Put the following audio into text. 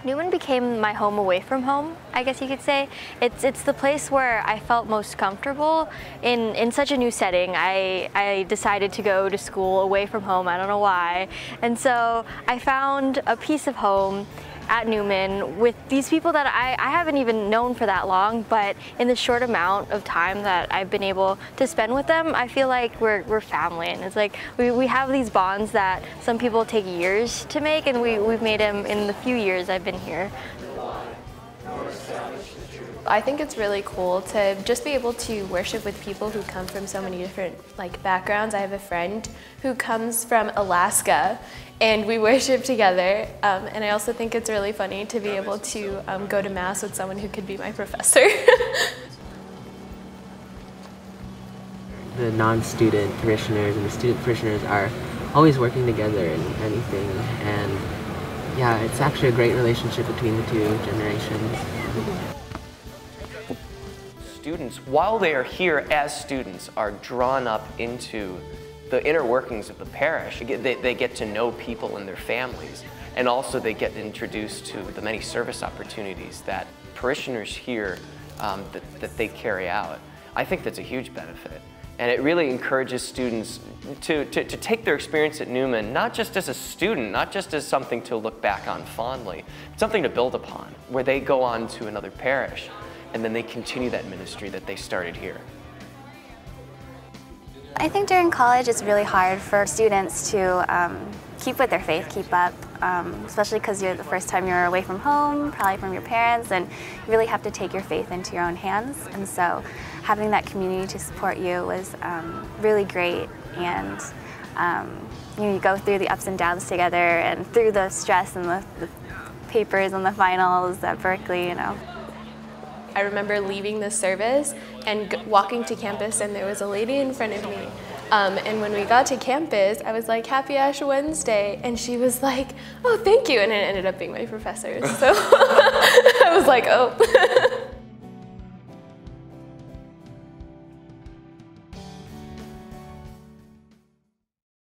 Newman became my home away from home, I guess you could say. It's the place where I felt most comfortable in such a new setting. I decided to go to school away from home, I don't know why. And so I found a piece of home at Newman with these people that I haven't even known for that long, but in the short amount of time that I've been able to spend with them, I feel like we're family. And it's like we have these bonds that some people take years to make, and we've made them in the few years I've been here. I think it's really cool to just be able to worship with people who come from so many different backgrounds. I have a friend who comes from Alaska, and we worship together. And I also think it's really funny to be able to go to Mass with someone who could be my professor. The non-student parishioners and the student parishioners are always working together in anything, and yeah, it's actually a great relationship between the two generations. Students, while they are here as students, are drawn up into the inner workings of the parish. They get to know people and their families, and also they get introduced to the many service opportunities that parishioners here that they carry out. I think that's a huge benefit, and it really encourages students to take their experience at Newman not just as a student, not just as something to look back on fondly, but something to build upon, where they go on to another parish and then they continue that ministry that they started here. I think during college it's really hard for students to keep with their faith, keep up, especially because you're the first time you're away from home, probably from your parents, and you really have to take your faith into your own hands. And so having that community to support you was really great, and you go through the ups and downs together, and through the stress and the papers and the finals at Berkeley, I remember leaving the service and walking to campus, and there was a lady in front of me. And when we got to campus, I was like, "Happy Ash Wednesday," and she was like, "Oh, thank you," and it ended up being my professor. So I was like, "Oh."